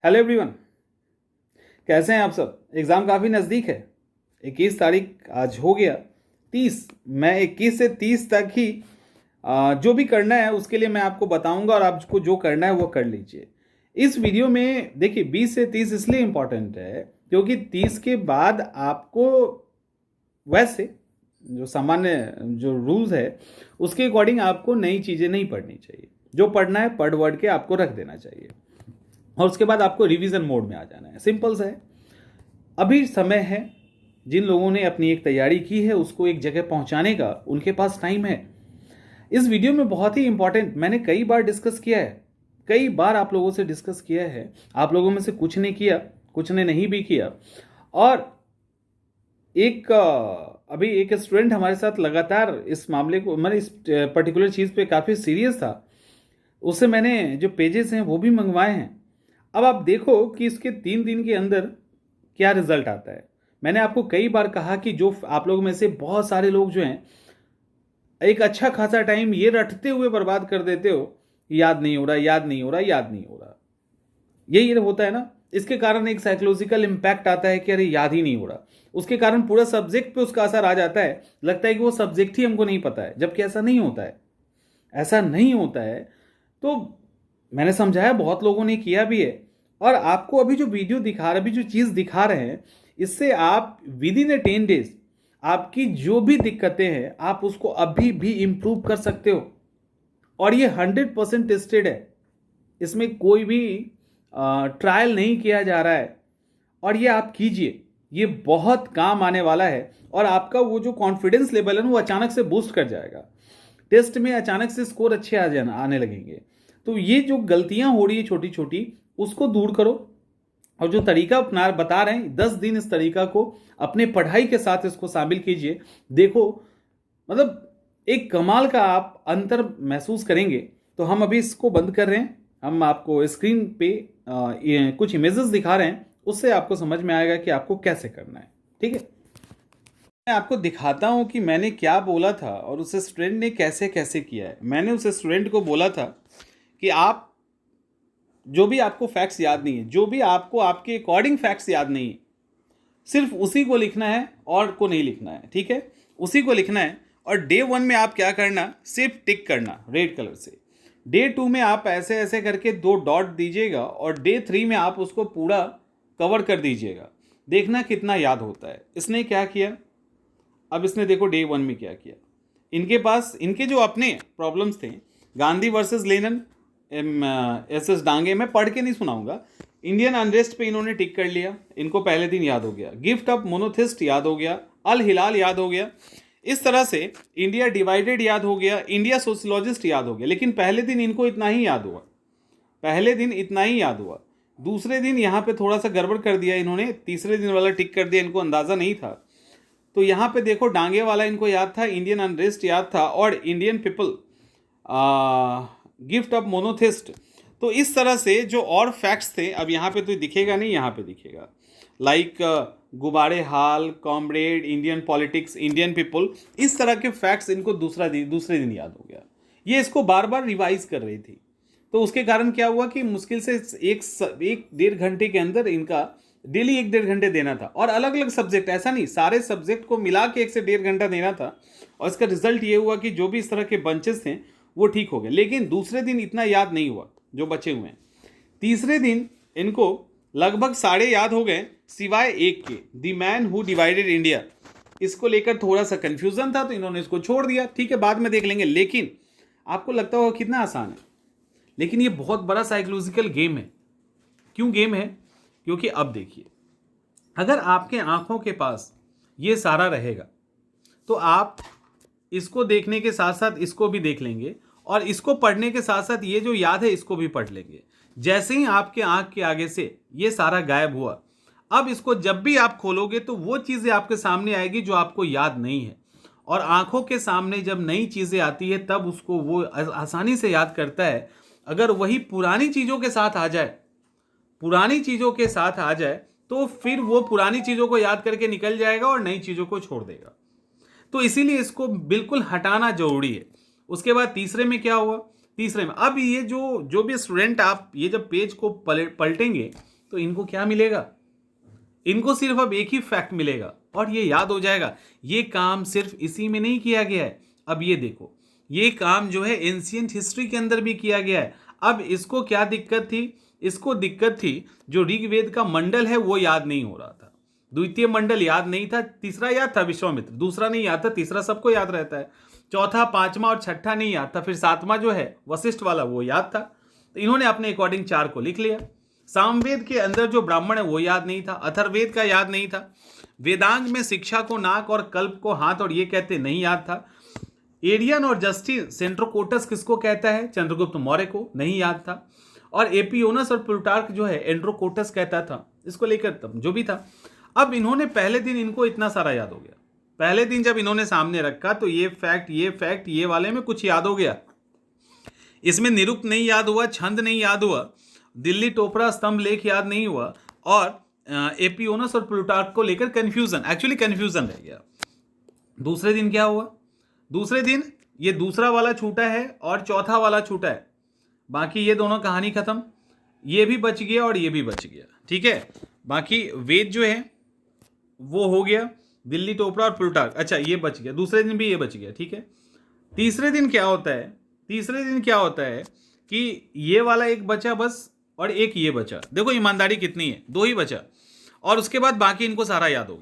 Hello everyone, कैसे हैं आप सब। एग्ज़ाम काफ़ी नज़दीक है। 21 तारीख आज हो गया 30। मैं 21 से 30 तक ही जो भी करना है उसके लिए मैं आपको बताऊंगा और आपको जो करना है वो कर लीजिए। इस वीडियो में देखिए 20 से 30 इसलिए इम्पॉर्टेंट है क्योंकि 30 के बाद आपको वैसे जो सामान्य जो रूल्स है उसके अकॉर्डिंग आपको नई चीज़ें नहीं पढ़नी चाहिए। जो पढ़ना है पढ़ वर्ड के आपको रख देना चाहिए और उसके बाद आपको रिवीजन मोड में आ जाना है। सिंपल सा है। अभी समय है, जिन लोगों ने अपनी एक तैयारी की है उसको एक जगह पहुंचाने का उनके पास टाइम है। इस वीडियो में बहुत ही इंपॉर्टेंट मैंने कई बार डिस्कस किया है, कई बार आप लोगों से डिस्कस किया है। आप लोगों में से कुछ ने किया, कुछ ने नहीं भी किया। और एक अभी एक स्टूडेंट हमारे साथ लगातार इस मामले को मैंने इस पर्टिकुलर चीज़ पे काफ़ी सीरियस था। उससे मैंने जो पेजेस हैं वो भी मंगवाए हैं। अब आप देखो कि इसके 3 दिन के अंदर क्या रिजल्ट आता है। मैंने आपको कई बार कहा कि जो आप लोगों में से बहुत सारे लोग जो हैं एक अच्छा खासा टाइम ये रटते हुए बर्बाद कर देते हो, याद नहीं हो रहा, याद नहीं हो रहा, याद नहीं हो रहा। यही होता है ना। इसके कारण एक साइकोलॉजिकल इंपैक्ट आता है कि अरे याद ही नहीं हो रहा। उसके कारण पूरा सब्जेक्ट पे उसका असर आ जाता है। लगता है कि वो सब्जेक्ट ही हमको नहीं पता है, जबकि ऐसा नहीं होता है। ऐसा नहीं होता है। तो मैंने समझाया, बहुत लोगों ने किया भी है। और आपको अभी जो वीडियो दिखा रहे, अभी जो चीज़ दिखा रहे हैं, इससे आप विद इन ए 10 डेज आपकी जो भी दिक्कतें हैं आप उसको अभी भी इंप्रूव कर सकते हो। और ये 100% टेस्टेड है। इसमें कोई भी ट्रायल नहीं किया जा रहा है। और ये आप कीजिए, ये बहुत काम आने वाला है। और आपका वो जो कॉन्फिडेंस लेवल है वो अचानक से बूस्ट कर जाएगा। टेस्ट में अचानक से स्कोर अच्छे आने लगेंगे। तो ये जो गलतियां हो रही है छोटी छोटी, उसको दूर करो। और जो तरीका अपना बता रहे हैं 10 दिन, इस तरीका को अपने पढ़ाई के साथ इसको शामिल कीजिए। देखो, मतलब एक कमाल का आप अंतर महसूस करेंगे। तो हम अभी इसको बंद कर रहे हैं। हम आपको स्क्रीन पे कुछ इमेजेस दिखा रहे हैं, उससे आपको समझ में आएगा कि आपको कैसे करना है। ठीक है, मैं आपको दिखाता हूं कि मैंने क्या बोला था और उस स्टूडेंट ने कैसे कैसे किया है। मैंने उस स्टूडेंट को बोला था कि आप जो भी आपको फैक्ट्स याद नहीं है, जो भी आपको आपके अकॉर्डिंग फैक्ट्स याद नहीं है, सिर्फ उसी को लिखना है और को नहीं लिखना है। ठीक है, उसी को लिखना है। और डे 1 में आप क्या करना, सिर्फ टिक करना रेड कलर से। डे 2 में आप ऐसे ऐसे करके 2 डॉट दीजिएगा और डे 3 में आप उसको पूरा कवर कर दीजिएगा। देखना कितना याद होता है। इसने क्या किया, अब इसने देखो डे 1 में क्या किया। इनके पास इनके जो अपने प्रॉब्लम्स थे, Gandhi versus Lenin, S Dange, मैं पढ़ के नहीं सुनाऊंगा। इंडियन अनरेस्ट पे इन्होंने टिक कर लिया, इनको पहले दिन याद हो गया। गिफ्ट ऑफ मोनोथिस्ट याद हो गया, अल हिलाल याद हो गया। इस तरह से इंडिया डिवाइडेड याद हो गया, इंडिया सोशलॉजिस्ट याद हो गया। लेकिन पहले दिन इनको इतना ही याद हुआ, पहले दिन इतना ही याद हुआ। दूसरे दिन यहाँ पे थोड़ा सा गड़बड़ कर दिया इन्होंने, तीसरे दिन वाला टिक कर दिया, इनको अंदाजा नहीं था। तो यहाँ पे देखो डांगे वाला इनको याद था, इंडियन अनरेस्ट याद था और Indian people gift of monotheist. तो इस तरह से जो और फैक्ट्स थे, अब यहाँ पे तो दिखेगा नहीं, यहाँ पे दिखेगा लाइक गुबारे हाल, comrade, Indian politics, Indian people. इस तरह के फैक्ट्स इनको दूसरे दिन याद हो गया। ये इसको बार बार रिवाइज कर रही थी। तो उसके कारण क्या हुआ कि मुश्किल से एक डेढ़ घंटे के अंदर इनका डेली 1-1.5 घंटे देना था। और अलग अलग सब्जेक्ट, ऐसा नहीं सारे सब्जेक्ट को मिला के 1 से 1.5 घंटा देना था। और इसका रिजल्ट ये हुआ कि जो भी इस तरह के बंचेस थे वो ठीक हो गए। लेकिन दूसरे दिन इतना याद नहीं हुआ जो बचे हुए हैं। तीसरे दिन इनको लगभग सारे याद हो गए सिवाय एक के, the man who divided India. इसको लेकर थोड़ा सा कंफ्यूजन था तो इन्होंने इसको छोड़ दिया। ठीक है, बाद में देख लेंगे। लेकिन आपको लगता होगा कितना आसान है, लेकिन ये बहुत बड़ा साइकोलॉजिकल गेम है। क्यों गेम है? क्योंकि अब देखिए, अगर आपके आंखों के पास ये सारा रहेगा तो आप इसको देखने के साथ साथ इसको भी देख लेंगे और इसको पढ़ने के साथ साथ ये जो याद है इसको भी पढ़ लेंगे। जैसे ही आपके आंख के आगे से ये सारा गायब हुआ, अब इसको जब भी आप खोलोगे तो वो चीज़ें आपके सामने आएगी जो आपको याद नहीं है। और आंखों के सामने जब नई चीज़ें आती है तब उसको वो आसानी से याद करता है। अगर वही पुरानी चीज़ों के साथ आ जाए, पुरानी चीज़ों के साथ आ जाए तो फिर वो पुरानी चीज़ों को याद करके निकल जाएगा और नई चीज़ों को छोड़ देगा। तो इसीलिए इसको बिल्कुल हटाना जरूरी है। उसके बाद तीसरे में क्या हुआ, तीसरे में अब ये जो भी स्टूडेंट आप ये जब पेज को पलटेंगे तो इनको क्या मिलेगा? इनको सिर्फ अब एक ही फैक्ट मिलेगा और ये याद हो जाएगा। ये काम सिर्फ इसी में नहीं किया गया है। अब ये देखो, ये काम जो है एंशिएंट हिस्ट्री के अंदर भी किया गया है। अब इसको क्या दिक्कत थी? इसको दिक्कत थी जो ऋग्वेद का मंडल है वो याद नहीं हो रहा था, द्वितीय मंडल याद नहीं था, तीसरा याद था विश्वामित्र, दूसरा नहीं याद था, तीसरा सबको याद रहता है, चौथा, पांचवा और छठा नहीं याद था, फिर सातवां जो है वशिष्ठ वाला वो याद था। तो इन्होंने अपने अकॉर्डिंग 4 को लिख लिया। सामवेद के अंदर जो ब्राह्मण है वो याद नहीं था, अथर्ववेद का याद नहीं था, वेदांग में शिक्षा को नाक और कल्प को हाथ और ये कहते नहीं याद था, एरियन और जस्टिन सेंट्रोकोटस किसको कहता है? चंद्रगुप्त मौर्य को नहीं याद था, और एपियोनस और प्लूटार्क जो है एंड्रोकोटस कहता था, इसको लेकर जो भी था। अब इन्होंने पहले दिन इनको इतना सारा याद हो गया, पहले दिन जब इन्होंने सामने रखा तो ये फैक्ट ये वाले में कुछ याद हो गया, इसमें निरुक्त नहीं याद हुआ, छंद नहीं याद हुआ, दिल्ली टोपरा स्तंभ लेख याद नहीं हुआ, और एपियोनस और प्लूटार्क को लेकर कंफ्यूजन रह गया। दूसरे दिन क्या हुआ? दूसरे दिन ये दूसरा वाला छूटा है और चौथा वाला छूटा है, बाकी ये दोनों कहानी खत्म, ये भी बच गया और ये भी बच गया। ठीक है, बाकी वेद जो है वो हो गया, दिल्ली टोपरा और प्लूटार्क, अच्छा ये बच गया, दूसरे दिन भी ये बच गया। ठीक है, तीसरे दिन क्या होता है कि ये वाला एक बचा बस और एक ये बचा। देखो ईमानदारी कितनी है, 2 ही बचा, और उसके बाद बाकी इनको सारा याद हो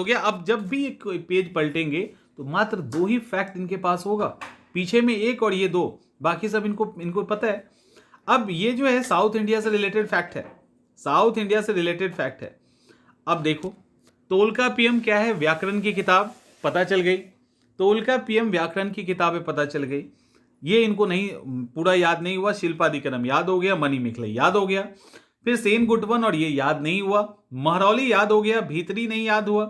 गया। अब जब भी एक पेज पलटेंगे तो मात्र 2 ही फैक्ट इनके पास होगा, पीछे में 1 और ये 2, बाकी सब इनको पता है। अब ये जो है साउथ इंडिया से रिलेटेड फैक्ट है। अब देखो तोलकापियम क्या है? व्याकरण की किताब, पता चल गई। तोलकापियम व्याकरण की किताबें पता चल गई। ये इनको नहीं पूरा याद नहीं हुआ। शिल्पादिकरम याद हो गया, मणिमेखला याद हो गया, फिर सेन गुटवन और ये याद नहीं हुआ, महरौली याद हो गया, भीतरी नहीं याद हुआ,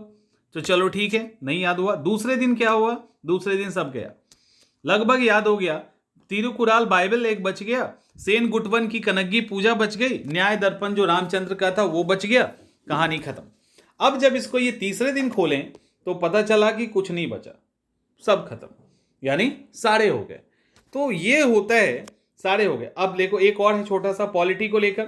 तो चलो ठीक है, नहीं याद हुआ। दूसरे दिन क्या हुआ? दूसरे दिन सब गया, लगभग याद हो गया। तिरुकुराल बाइबल एक बच गया, सेन गुटवन की कनग्गी पूजा बच गई, न्याय दर्पण जो रामचंद्र का था वो बच गया, कहानी खत्म। अब जब इसको ये तीसरे दिन खोलें तो पता चला कि कुछ नहीं बचा, सब खत्म, यानी सारे हो गए। तो ये होता है, सारे हो गए। अब देखो एक और है छोटा सा पॉलिटी को लेकर।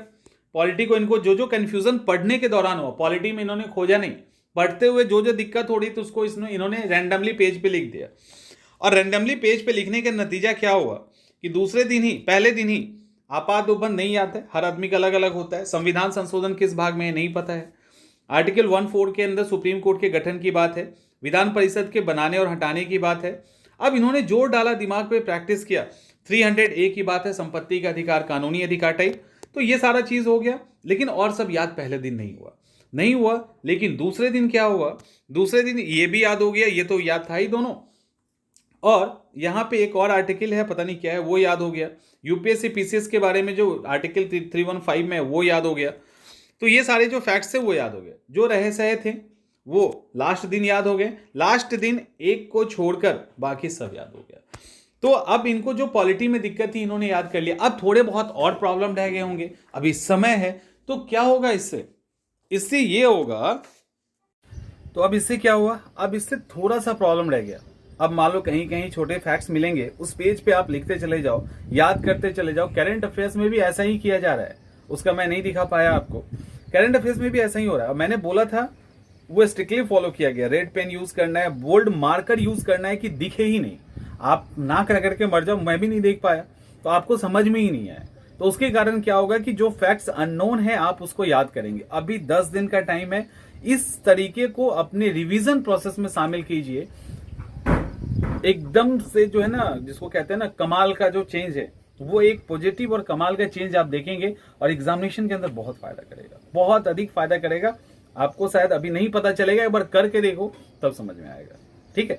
पॉलिटी को इनको जो कंफ्यूजन पढ़ने के दौरान हुआ, पॉलिटी में इन्होंने खोजा नहीं, पढ़ते हुए जो दिक्कत हो रही तो उसको इन्होंने रैंडमली पेज पे लिख दिया। और रैंडमली पेज पे लिखने का नतीजा क्या हुआ कि पहले दिन ही आपात उपबंध नहीं आता है, हर आदमी का अलग अलग होता है। संविधान संशोधन किस भाग में है नहीं पता है। आर्टिकल 14 के अंदर सुप्रीम कोर्ट के गठन की बात है, विधान परिषद के बनाने और हटाने की बात है। अब इन्होंने जोर डाला, दिमाग पे प्रैक्टिस किया, 300A की बात है, संपत्ति का अधिकार, कानूनी अधिकार टाइप, तो ये सारा चीज हो गया। लेकिन और सब याद पहले दिन नहीं हुआ। लेकिन दूसरे दिन क्या हुआ? दूसरे दिन ये भी याद हो गया, ये तो याद था ही दोनों, और यहां पे एक और आर्टिकल है, पता नहीं क्या है, वो याद हो गया। यूपीएससी पीसीएस के बारे में जो आर्टिकल 315 में वो याद हो गया। तो ये सारे जो फैक्ट्स थे वो याद हो गए, जो रहे सहे थे वो लास्ट दिन याद हो गए। लास्ट दिन एक को छोड़कर बाकी सब याद हो गया। तो अब इनको जो पॉलिटी में दिक्कत थी इन्होंने याद कर लिया। अब थोड़े बहुत और प्रॉब्लम रह गए होंगे, अभी समय है, तो क्या होगा इससे ये होगा। तो अब इससे क्या हुआ? अब इससे थोड़ा सा प्रॉब्लम रह गया। अब मान लो कहीं कहीं छोटे फैक्ट्स मिलेंगे, उस पेज पे आप लिखते चले जाओ, याद करते चले जाओ। करंट अफेयर्स में भी ऐसा ही किया जा रहा है, उसका मैं नहीं दिखा पाया आपको। करंट अफेयर्स में भी ऐसा ही हो रहा है। मैंने बोला था वो स्ट्रिक्टली फॉलो किया गया। रेड पेन यूज करना है, बोल्ड मार्कर यूज करना है कि दिखे ही नहीं, आप नाक रगड़ के मर जाओ। मैं भी नहीं देख पाया तो आपको समझ में ही नहीं आया। तो उसके कारण क्या होगा कि जो फैक्ट्स अननोन है आप उसको याद करेंगे। अभी 10 दिन का टाइम है, इस तरीके को अपने रिवीजन प्रोसेस में शामिल कीजिए। एकदम से जो है ना, जिसको कहते हैं ना कमाल का जो चेंज है, वो एक पॉजिटिव और कमाल का चेंज आप देखेंगे और एग्जामिनेशन के अंदर बहुत फायदा करेगा, बहुत अधिक फायदा करेगा। आपको शायद अभी नहीं पता चलेगा, एक बार करके देखो तब समझ में आएगा। ठीक है।